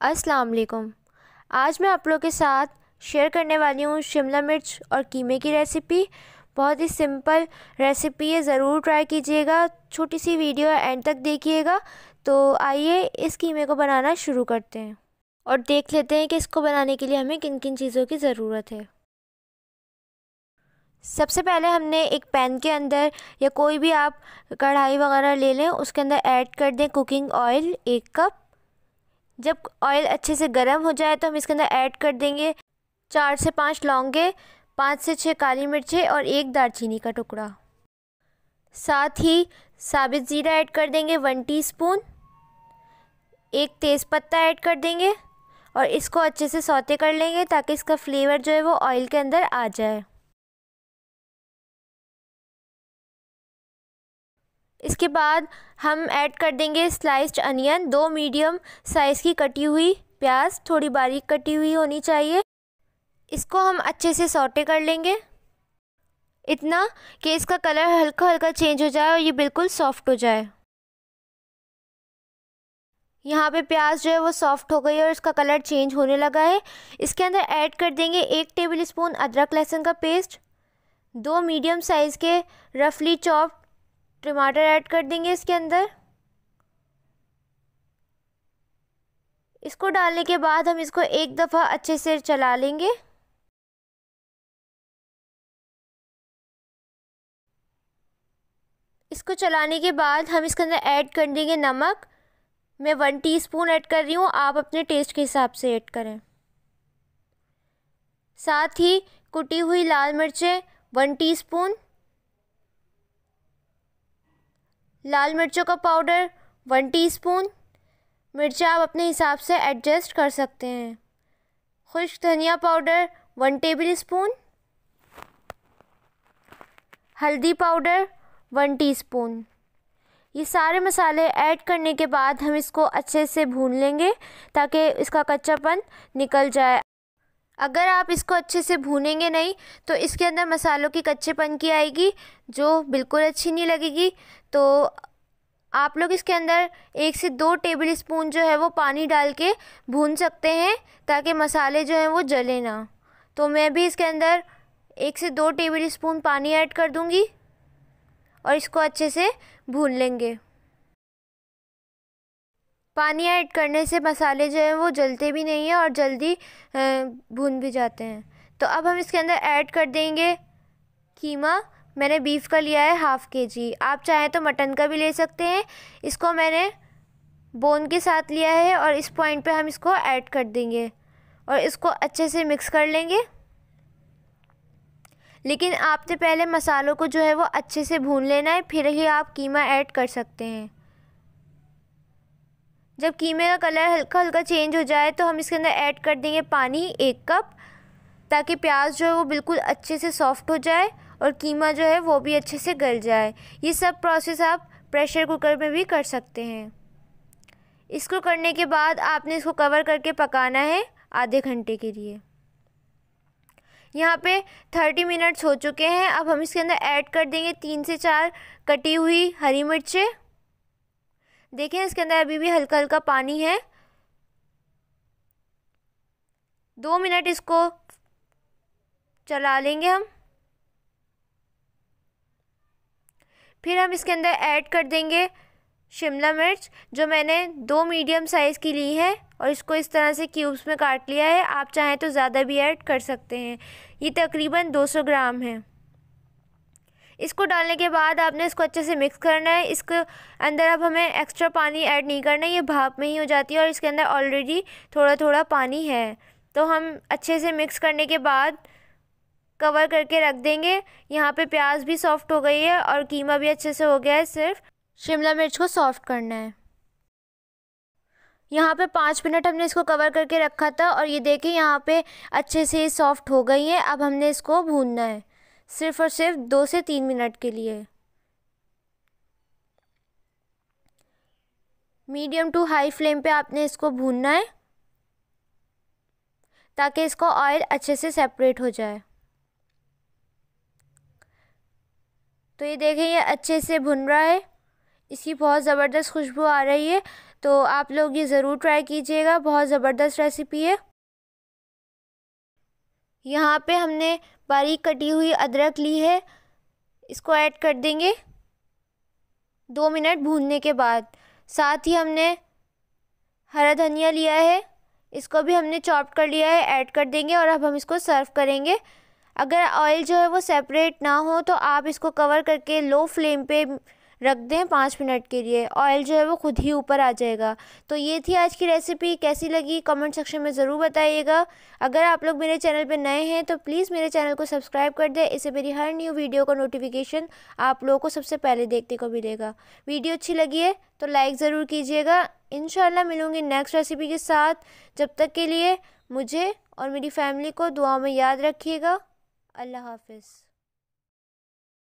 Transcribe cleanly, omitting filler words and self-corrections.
अस्सलाम वालेकुम। आज मैं आप लोगों के साथ शेयर करने वाली हूँ शिमला मिर्च और कीमे की रेसिपी। बहुत ही सिंपल रेसिपी है, ज़रूर ट्राई कीजिएगा। छोटी सी वीडियो है, एंड तक देखिएगा। तो आइए इस कीमे को बनाना शुरू करते हैं और देख लेते हैं कि इसको बनाने के लिए हमें किन किन चीज़ों की ज़रूरत है। सबसे पहले हमने एक पैन के अंदर या कोई भी आप कढ़ाई वगैरह ले लें, उसके अंदर ऐड कर दें कुकिंग ऑयल 1 कप। जब ऑयल अच्छे से गर्म हो जाए तो हम इसके अंदर ऐड कर देंगे 4 से 5 लौंगे, 5 से 6 काली मिर्चें और 1 दालचीनी का टुकड़ा। साथ ही साबित ज़ीरा ऐड कर देंगे 1 टीस्पून, 1 तेज़पत्ता ऐड कर देंगे और इसको अच्छे से सौते कर लेंगे ताकि इसका फ्लेवर जो है वो ऑयल के अंदर आ जाए। इसके बाद हम ऐड कर देंगे स्लाइस्ड अनियन, 2 मीडियम साइज़ की कटी हुई प्याज, थोड़ी बारीक कटी हुई होनी चाहिए। इसको हम अच्छे से सौटे कर लेंगे, इतना कि इसका कलर हल्का हल्का चेंज हो जाए और ये बिल्कुल सॉफ्ट हो जाए। यहाँ पे प्याज जो है वो सॉफ्ट हो गई है और इसका कलर चेंज होने लगा है। इसके अंदर ऐड कर देंगे 1 टेबलस्पून अदरक लहसुन का पेस्ट, 2 मीडियम साइज़ के रफली चॉप टमाटर ऐड कर देंगे इसके अंदर। इसको डालने के बाद हम इसको एक दफ़ा अच्छे से चला लेंगे। इसको चलाने के बाद हम इसके अंदर ऐड कर देंगे नमक। मैं 1 टीस्पून ऐड कर रही हूँ, आप अपने टेस्ट के हिसाब से ऐड करें। साथ ही कुटी हुई लाल मिर्चें 1 टीस्पून, लाल मिर्चों का पाउडर 1 टीस्पून, मिर्चा आप अपने हिसाब से एडजस्ट कर सकते हैं। खुश्क धनिया पाउडर 1 टेबलस्पून, हल्दी पाउडर 1 टीस्पून। ये सारे मसाले ऐड करने के बाद हम इसको अच्छे से भून लेंगे ताकि इसका कच्चापन निकल जाए। अगर आप इसको अच्छे से भूनेंगे नहीं तो इसके अंदर मसालों की कच्चेपन की आएगी जो बिल्कुल अच्छी नहीं लगेगी। तो आप लोग इसके अंदर 1 से 2 टेबलस्पून जो है वो पानी डाल के भून सकते हैं ताकि मसाले जो हैं वो जले ना। तो मैं भी इसके अंदर 1 से 2 टेबलस्पून पानी ऐड कर दूंगी और इसको अच्छे से भून लेंगे। पानी ऐड करने से मसाले जो हैं वो जलते भी नहीं हैं और जल्दी भून भी जाते हैं। तो अब हम इसके अंदर ऐड कर देंगे कीमा। मैंने बीफ का लिया है ½ kg, आप चाहें तो मटन का भी ले सकते हैं। इसको मैंने बोन के साथ लिया है और इस पॉइंट पे हम इसको ऐड कर देंगे और इसको अच्छे से मिक्स कर लेंगे। लेकिन आपने पहले मसालों को जो है वो अच्छे से भून लेना है, फिर ही आप कीमा ऐड कर सकते हैं। जब कीमे का कलर हल्का हल्का चेंज हो जाए तो हम इसके अंदर ऐड कर देंगे पानी 1 कप, ताकि प्याज जो है वो बिल्कुल अच्छे से सॉफ्ट हो जाए और कीमा जो है वो भी अच्छे से गल जाए। ये सब प्रोसेस आप प्रेशर कुकर में भी कर सकते हैं। इसको करने के बाद आपने इसको कवर करके पकाना है आधे घंटे के लिए। यहाँ पे 30 मिनट्स हो चुके हैं। अब हम इसके अंदर ऐड कर देंगे 3 से 4 कटी हुई हरी मिर्चें। देखें इसके अंदर अभी भी हल्का हल्का पानी है। 2 मिनट इसको चला लेंगे हम। फिर हम इसके अंदर ऐड कर देंगे शिमला मिर्च, जो मैंने 2 मीडियम साइज़ की ली है और इसको इस तरह से क्यूब्स में काट लिया है। आप चाहें तो ज़्यादा भी ऐड कर सकते हैं। ये तकरीबन 200 ग्राम है। इसको डालने के बाद आपने इसको अच्छे से मिक्स करना है। इसके अंदर अब हमें एक्स्ट्रा पानी ऐड नहीं करना है, ये भाप में ही हो जाती है और इसके अंदर ऑलरेडी थोड़ा थोड़ा पानी है। तो हम अच्छे से मिक्स करने के बाद कवर करके रख देंगे। यहाँ पे प्याज भी सॉफ्ट हो गई है और कीमा भी अच्छे से हो गया है, सिर्फ शिमला मिर्च को सॉफ्ट करना है। यहाँ पे 5 मिनट हमने इसको कवर करके रखा था और ये देखिए यहाँ पे अच्छे से सॉफ्ट हो गई है। अब हमने इसको भूनना है सिर्फ और सिर्फ 2 से 3 मिनट के लिए। मीडियम टू हाई फ्लेम पे आपने इसको भूनना है ताकि इसको ऑयल अच्छे से सेपरेट हो जाए। तो ये देखें ये अच्छे से भुन रहा है, इसकी बहुत ज़बरदस्त खुशबू आ रही है। तो आप लोग ये ज़रूर ट्राई कीजिएगा, बहुत ज़बरदस्त रेसिपी है। यहाँ पे हमने बारीक कटी हुई अदरक ली है, इसको ऐड कर देंगे 2 मिनट भूनने के बाद। साथ ही हमने हरा धनिया लिया है, इसको भी हमने चॉप कर लिया है, ऐड कर देंगे और अब हम इसको सर्व करेंगे। अगर ऑयल जो है वो सेपरेट ना हो तो आप इसको कवर करके लो फ्लेम पे रख दें 5 मिनट के लिए, ऑयल जो है वो खुद ही ऊपर आ जाएगा। तो ये थी आज की रेसिपी, कैसी लगी कमेंट सेक्शन में ज़रूर बताइएगा। अगर आप लोग मेरे चैनल पे नए हैं तो प्लीज़ मेरे चैनल को सब्सक्राइब कर दें, इससे मेरी हर न्यू वीडियो का नोटिफिकेशन आप लोगों को सबसे पहले देखने को मिलेगा। वीडियो अच्छी लगी है तो लाइक ज़रूर कीजिएगा। इंशाल्लाह मिलूँगी नेक्स्ट रेसिपी के साथ। जब तक के लिए मुझे और मेरी फैमिली को दुआ में याद रखिएगा। अल्लाह हाफ़िज़।